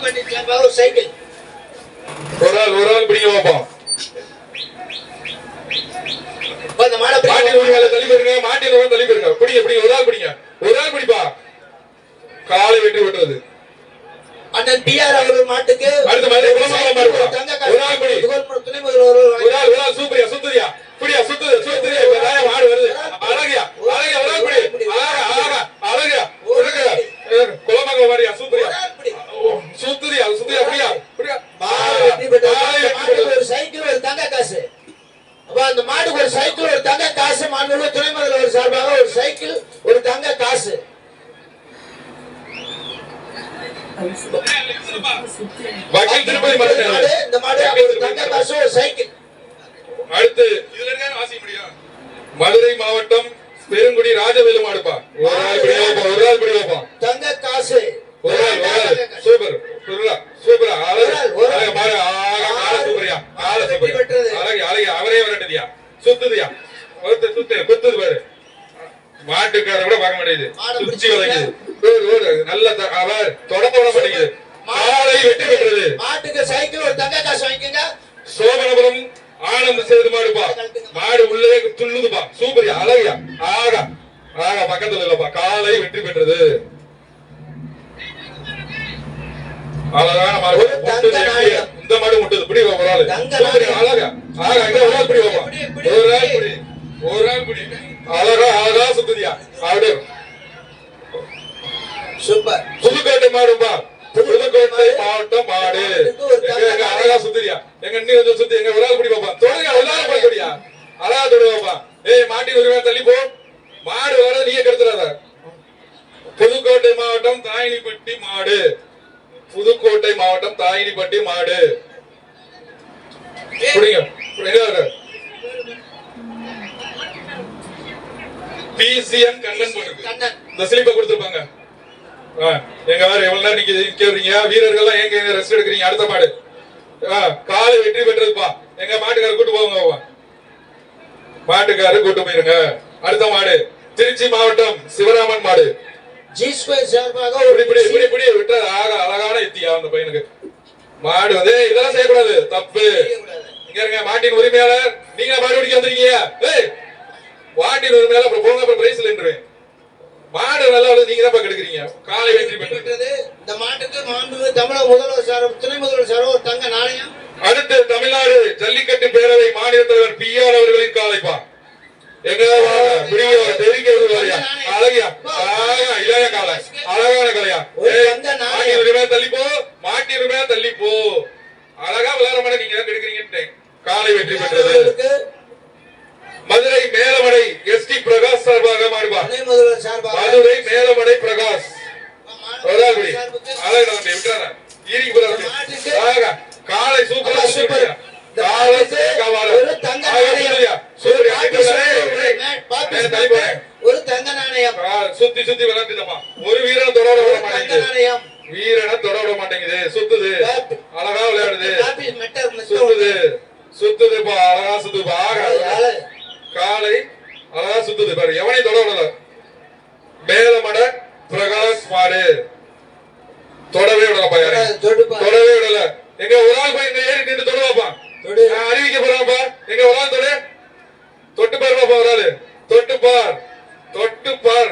ஒரு சைக்கிள் ஒரு ஆள் பிடிங்க பார்ப்போம். மாட்டின் உரிமையாளர் தள்ளி போயிருங்க, மாட்டின் உரிமை தள்ளி போயிருங்க. பிடிங்க ஒரு ஆள் பிடிப்பா. காலை வெற்றி பெற்றது அண்ணன் டிஆர் அவர்கள் மாட்டுக்கு அடுத்த மாதிரி ஒரு ஆள் பிடி. துணை முதல்வர் ஒரு ஆள் சூப்பரியா சுத்துறியா பிடியா சுத்துறியா மாடு வருது. அழகியா ஒரு ஆள் பிடி. அழகியா குலமங்க மாதிரியா சுத்துறியா பிடியா ஒரு சைக்கிள் ஒரு தங்க காசு. அந்த மாட்டுக்கு ஒரு சைக்கிள் ஒரு தங்க காசு. மாண்புமிகு துணை முதல்வர் சார்பாக ஒரு சைக்கிள் ஒரு தங்க காசு. இந்த மாடு ஒரு தங்க காசு ஒரு சைக்கிள். அடுத்து இதுல இருக்க வாசிக்க முடியும். மதுரை மாவட்டம் பெருங்குடி ராஜவேலு மாடுப்பா. ஒரு ஆள் பிடி வைப்போம். தங்க காசு ஒரு ஆள் சூப்பர் சூப்பரா அழகியா அவரே வரட்டுதியா சுத்துதியா குத்துது பாரு. மாட்டுக்கார கூட பார்க்க மாட்டேங்குது, சுச்சி வளைக்குது. நல்ல தொடக்க விட மாட்டேங்குது. காலை வெற்றி பெற்றது. மாட்டுக்கு சைக்கிள் ஒரு தங்க காசு வாங்கிக்கங்க. சோமனபுரம் ஆனந்த சேது மாடுப்பா. மாடு உள்ளே துள்ளுதுப்பா. சூப்பரியா அழகியா பக்கத்துல இல்லப்பா. காலை வெற்றி பெற்றது. அழகான மாடு. இந்த மாடு முட்டுது. பிடி ஒரு ஆளு அழகா ஒரு ஆள் பிடி வைப்போம். ஒரு ஆள் பிடி அழகா சுத்துதியா. அப்படியே சூப்பர். புதுக்கோட்டை மாடுப்பா. புதுக்கோட்டை மாவட்டம் மாடு. அழகா சுத்துறியா. எங்க இன்னும் கொஞ்சம் சுத்தி எங்க ஒரு ஆள் பிடி வைப்பா. தொழியா அழகா தொடு வைப்பா. மாட்டி உரிமை தள்ளி போ. மாடு வர நீங்க கெடுத்துறாத. புதுக்கோட்டை மாவட்டம் தாயினிப்பட்டி மாடு. புதுக்கோட்டை மாவட்டம் தாயினிப்பட்டி மாடு. பிசிஎன் கண்ணன் போட்டு இந்த ஸ்லிப்பை கொடுத்துருப்பாங்க. எங்க வேற எவ்வளவு நேரம் நிக்கிறீங்க வீரர்கள் எங்க ரெஸ்ட் எடுக்கிறீங்க. அடுத்த மாடு காலை வெற்றி பெற்றதுப்பா. எங்க மாட்டுக்காரர் கூட்டு போங்க. மாட்டுக்காரர் கூட்டு போயிருங்க. அடுத்த மாடு திருச்சி மாவட்டம் சிவராமன் மாடு. அழகான எத்தியா அந்த பையனுக்கு மாடு வந்து இதெல்லாம் செய்யக்கூடாது, தப்பு. இங்க இருங்க மாட்டின் உரிமையாளர். நீங்க மாடு பிடிக்க வந்திருக்கீங்க. மாட்டின் உரிமையாளர் அப்புறம் போங்க. அப்புறம் பிரைஸ் இல்லைன்றேன். மாடு நல்லா நீங்க தான் கெடுக்கிறீங்க. காலை வெற்றி பெற்றது. இந்த மாட்டுக்கு மாண்புமிகு தமிழக முதல்வர் சார் துணை முதல்வர் சார் ஒரு தங்க நாணயம். அடுத்து தமிழ்நாடு ஜல்லிக்கட்டு பேரவை மாநில தலைவர் பிஆர் அவர்களின் காலைப்பா. எங்க அழகியா இளைய காலை அழகான கலையா. தள்ளிப்போ மாட்டிருமே தள்ளிப்போ. அழகா விளையாட மாட்டேன். நீங்க தான் கெடுக்கிறீங்க. காலை வெற்றி பெற்றது. மதுரை மேலமடை எஸ்டி பிரகாஷ் சார்பாக மாடுபா. மதுரை மேலமடை பிரகாஷ் காலை சூப்பர். ஒரு தங்க நாணயம். சுத்தி விளையாட்டுதமா. ஒரு வீரனை தொடர விட மாட்டேங்குது. சுத்துது. அழகா விளையாடுது. சுத்துதுப்பா. அழகா சுத்துப்பா. காலை அழகா சுத்துது பாரு. எவனை தொடரல. மேலமட பிரகாஷ் மாடு தொடவே விடலப்பா. தொடவே விடல. எங்க ஒரு ஆள் போய் ஏறி நின்று தொடுவாப்பா. அறிவிக்க போறாப்பா. எங்க ஒரு ஆள் தொட்டு பாருப்பா. ஒரு ஆளு தொட்டு பார்.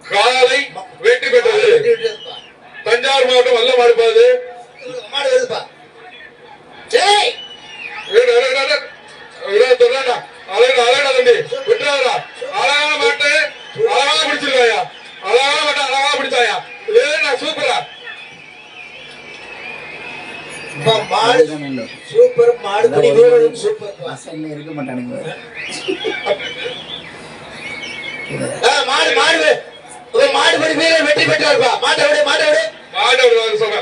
காலை வெற்றி பெற்றது. தஞ்சாவூர் மாவட்டம் வல்ல மாடுப்பாது. மாடு வருதுப்பா. அழகா தம்பி விட்டுறாதா. அழகான மாட்டு அழகா பிடிச்சிருக்காயா. அழகா பிடிச்சாயா. சூப்பரா சூப்பர். மாடு சூப்பர். இருக்க மாட்டானுங்க. மாடுபடி வீரர் வெற்றி பெற்றார்ப்பா. மாட்டோட சொல்ற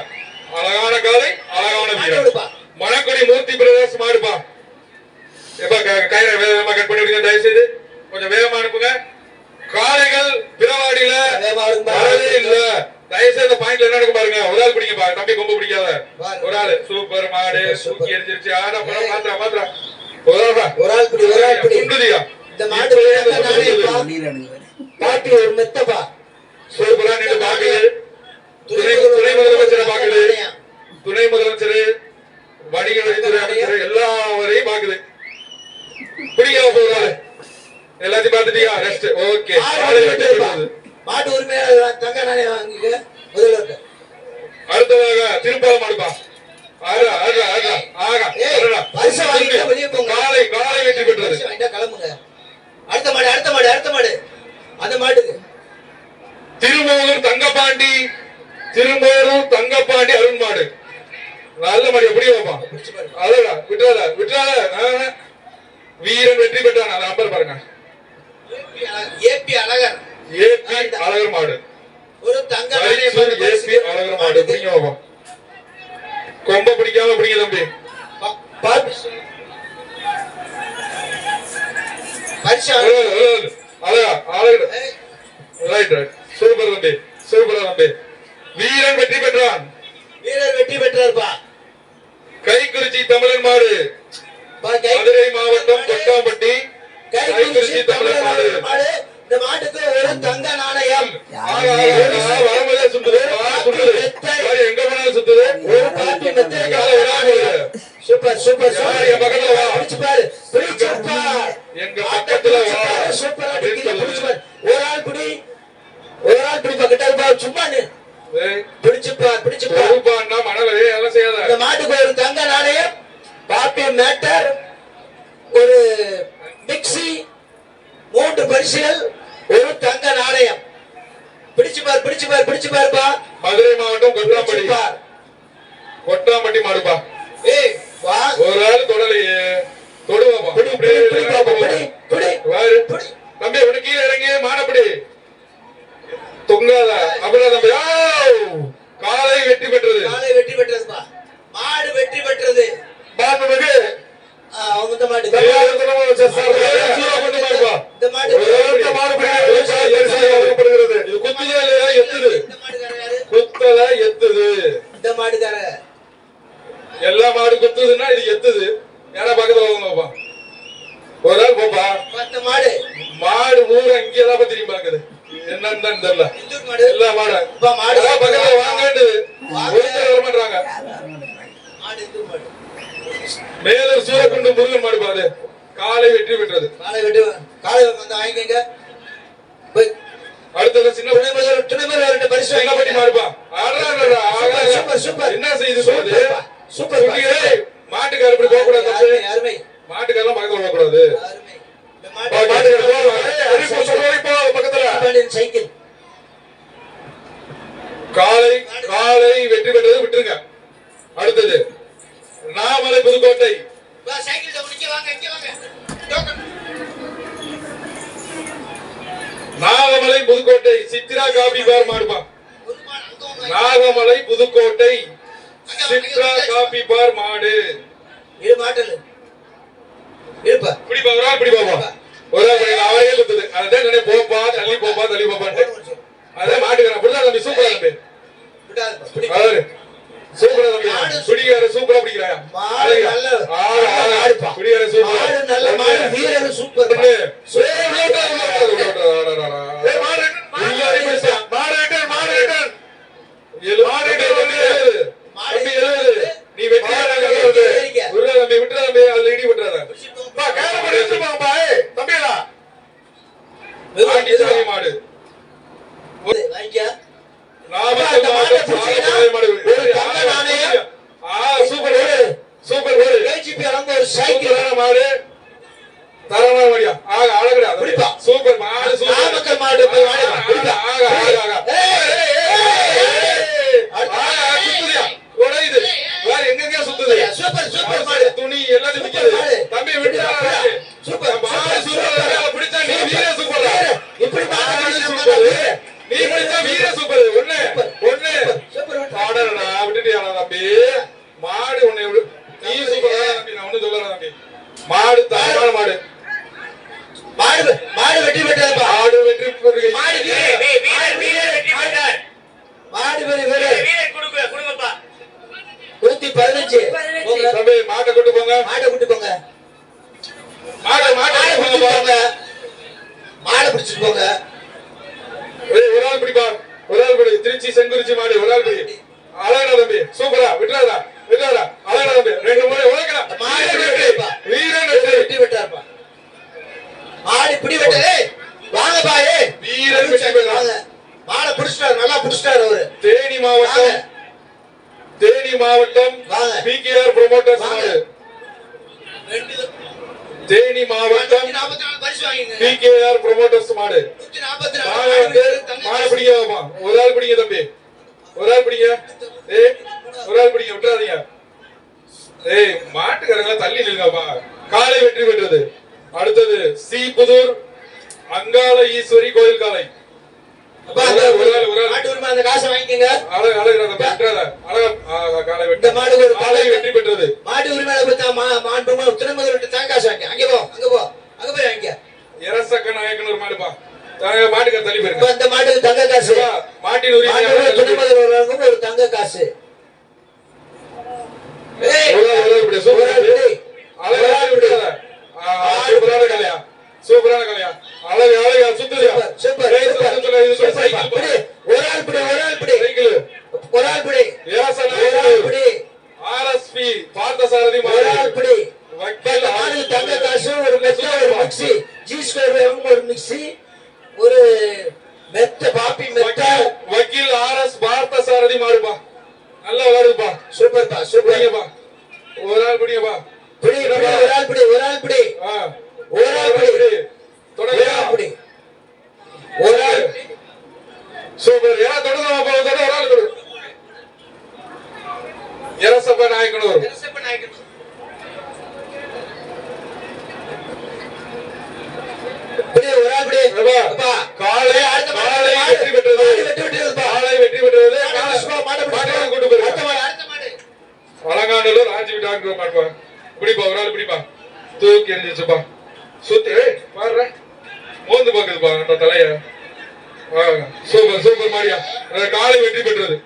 அழகான காலை அழகான வீரர். மணக்குடி மூர்த்தி பிரதேச மாடுப்பா. கயிறை வேகமா கட் பண்ணி விடுங்க. தயவு செய்து கொஞ்சம் வேகமா அனுப்புங்க. காளைகள் பிறவாடியில வரவே இல்ல. தயவு செய்து பாயிண்ட்ல என்ன நடக்கும் பாருங்க. ஒரு ஆள் பிடிங்க. தம்பி கொம்பு பிடிக்காத. ஒரு ஆள் சூப்பர். மாடு தூக்கி எரிஞ்சிருச்சு. மாத்திரா ஒரு ஆள் பிடி. இந்த மாடு பாட்டி ஒரு மெத்தப்பா. சூப்பரா நின்று பாக்குது. துணை முதலமைச்சரை பாக்குது. பாத்துட்டியா ரெஸ்ட் ஓகே மாடு வெற்றி பெற்றது. மாட்டு உரிமையாளர் தங்க நாணயம் வாங்கிக்க முதல்வர். அடுத்ததாக திருப்பாலம் மாடுப்பா ஆகா ஆகா ஆகா ஆகா பரிசு வாங்கிட்டு வெளியே போங்க. காலை காலை வெற்றி பெற்றது. பரிசு வாங்கிட்டா கிளம்புங்க. அடுத்த மாடு அடுத்த மாடு அடுத்த மாடு அந்த மாட்டுக்கு திருமூலூர் தங்கப்பாண்டி திருமூலூர் தங்கப்பாண்டி அருண் மாடு நல்ல மாடு எப்படி வைப்பான் அதடா விட்டுறாத விட்டுறாத வீரன் வெற்றி பெற்றான் அந்த நம்பர் பாருங்க ஏபி அழகர் ஏபி அழகர் மாடு ஒரு தங்க ஏபி அழகர் மாடு பிடிங்க வைப்பான் கொம்ப பிடிக்காம பிடிங்க தம்பி பரிசு அழகா அழகர் ரைட் ரைட் சூப்பர் தம்பி சூப்பர் தம்பி வீரன் வெற்றி பெற்றான் வீரர் வெற்றி பெற்றார்ப்பா கைக்குறிச்சி தமிழன் மாடு மதுரை மாவட்டம் கொட்டாம்பட்டி கைக்குறிச்சி தமிழன் மாடு இந்த மாட்டுக்கு ஒரு தங்க நாணயம் வரும்போதே சுத்துது எங்க போனாலும் சுத்துது ஒரு பாட்டி மெத்தை சூப்பர் சூப்பர் சூப்பர் என் பக்கத்துல வா பிடிச்சு பாரு பிடிச்சு பாரு எங்க பக்கத்துல வா சூப்பரா பிடிச்சு பாரு ஒரு ஆள் பிடி பக்கத்துல பா சும்மா பிடிச்சு பொறுப்பான்னா மணலே எல்லாம் செய்யாத இந்த மாட்டுக்கு ஒரு தங்க நாணயம் பாப்பி மேட்டர் ஒரு மிக்ஸி 3 பரிசுகள் ஒரு தங்க நாணயம் பிடிச்சு பாருப்பா மதுரை மாவட்டம் கொட்டாம்பட்டி மாடுப்பா ஏய் வா ஒரு ஆள் தொடலையே தொடுவாப்பா தம்பி உனக்கு கீழே இறங்கி மானப்படி தொங்காத அப்புறம் தம்பி காலை வெற்றி பெற்றதுப்பா மாடு வெற்றி பெற்றது மாண்புமிகு அவங்க இந்த மாடு இந்த மாடுகார எல்லா மாடு குத்துதுன்னா இது எத்துது ஏன்னா பக்கத்துல போங்கப்பா ஒரு நாள் போப்பா மாடு மாடு ஊர் அங்கேதான் தெரியுமா இருக்குது என்னன்னு தான் தெரியல எல்லா மாடு பக்கத்துல வாங்கன்னு வர மாட்டாங்க மேலூர் சூரக்குண்டு முருகன் மாடு பாரு காலை வெற்றி பெற்றது காலை வந்து வாங்கிக்கங்க அடுத்தது சின்ன துணைமலை பரிசு சின்னப்பட்டி மாடுப்பா சூப்பர் என்ன செய்து சொல்லுது சூப்பர் மாட்டுக்கார இப்படி போக கூடாது அருமை மாட்டுக்காரெல்லாம் பக்கத்துல போக கூடாது பக்கத்துல சைக்கிள் காலை காலை வெற்றி பெற்றது விட்டுருங்க அடுத்தது நாமலை புதுக்கோட்டை நாகமலை புதுக்கோட்டை சித்ரா காபி பார் மாடுப்பா நாகமலை புதுக்கோட்டை சித்ரா காபி பார் மாடு இரு மாட்டல இருப்பா பிடிப்பா ஒரு ஆள் பிடிப்பா ஒரு ஆள் அவரே குத்துது அதான் நினை போப்பா தள்ளி போப்பான்ட்டு அதான் மாட்டுக்கிறேன் அப்படிதான் தம்பி சூப்பரா தம்பி அவரு சூப்பரா தம்பி குடிகார சூப்பரா பிடிக்கிறாயா குடிகார சூப்பர் நல்ல மாடு வீரர் சூப்பர் நீ வெற்றி தம்பி விட்டுற தம்பி அதுல இடி விட்டுறாத மாடு சூப்பர் ஒரு சைக்கிள் மாடு தரமான மாடியா ஆக அழகுடா சூப்பர் மாடு நாமக்கல் மாடு எங்க சுத்துது சூப்பர் மாடு துணி எல்லாத்தையும் விக்கிறது தம்பி விட்டு சூப்பர் சூப்பர் பிடிச்சா நீ வீர சூப்பர் இப்படி நீ பிடிச்சா வீர சூப்பர் ஒண்ணு பாடறடா விட்டுட்டியாடா தம்பி மாடு உன்னை நீ சூப்பரா தம்பி நான் ஒண்ணு சொல்லறேன் தம்பி மாடு தரமான மாடு மாடு வெற்றி பெற்றது மாடு வெற்றி பெற்றது மாடு வீரர் கொடுங்கப்பா 115 தம்பி மாட்டை கூட்டு போங்க மாட்டை கூட்டு போங்க மாடை பிடிச்சிட்டு போங்க ஒரு ஆள் பிடிப்பா ஒரு ஆள் பிடி திருச்சி செங்குறிச்சி மாடு ஒரு ஆள் பிடி அழகா தம்பி சூப்பரா விட்டுறாதா அழகா தம்பி 2 முறை உழைக்கலாம் வீரன் வெற்றி வெட்டார்ப்பா மாடு பிடி வெட்டது வாங்க பாயே வீரன் வெற்றி பெற்றார். வாங்க மாடை புடிச்சிட்டாரு நல்லா புடிச்சிட்டாரு அவரு தேனி மாவட்டம் வாங்க. பிகேஆர் ப்ரோமோட்டர்ஸ் வாங்க. மாடு. தேனி மாவட்டம் 144 பரிசு வாங்கிங்க பிகேஆர் ப்ரோமோட்டர்ஸ் மாடு. 144 மாடு பிடிங்கம்மா, ஒரு ஆள் பிடிங்க தம்பி, ஒரு ஆள் பிடிங்க. ஒரு ஆள் பிடிங்க, விட்டுறாதீங்க. மாட்டுக்காரங்க தள்ளி நில்லுங்கப்பா. காலை வெற்றி பெற்றது. அடுத்தது சி புதூர் அங்காள ஈஸ்வரி கோயில் காலை. மாட்டு உரிமை அந்த காசை வாங்கிக்கங்க இந்த மாடு ஒரு காலை வெற்றி பெற்றது. மாட்டு உரிமையில கொடுத்தா மாட்டு துணை முதல்வர் தங்க காசு வாங்க அங்க போய் வாங்க இரசக்க நாயக்கனூர் மாடுப்பா. மாட்டுக்கு தள்ளி போயிருங்க. இப்ப இந்த மாட்டுக்கு தங்க காசு மாட்டின் உரிமை துணை முதல்வர் ஒரு தங்க காசு சூப்பரான கலையா, அழகு அழகா சுத்துதியா. சூப்பர் ஒரு ஆள் பிடி ஆர்எஸ்பி பார்த்தசாரதி ஒரு ஆள் பிடி வக்கீல் மாடு தங்க காசு ஒரு மெத்த ஒரு மிக்ஸி G2 ஒரு மிக்ஸி ஒரு மெத்த பாப்பி மெத்த வக்கீல் ஆர்எஸ் பார்த்தசாரதி மாடுப்பா. நல்லா விளையாடுப்பா. சூப்பர்ப்பா பிடிங்கப்பா, ஒரு ஆள் பிடிங்கப்பா. பிடி ஒரு ஆள் பிடி சூப்பர். தொடர்ந்து ஒரு ஆள் கொடு. இரசப்ப நாயக்கனூர் காலை வெற்றி பெற்றது. காலை வெற்றி பெற்றது. அலங்காநல்லூர் ஆட்சி டாக்டர் மாடுப்பா. பிடிப்பா, ஒரு ஆள் பிடிப்பா. தூக்கி எரிஞ்சிச்சுப்பா. சுத்தி பாரு மோந்து பாக்குதுப்பா அந்த தலைய. சூப்பர் மாரியா. காலை வெற்றி பெற்றது.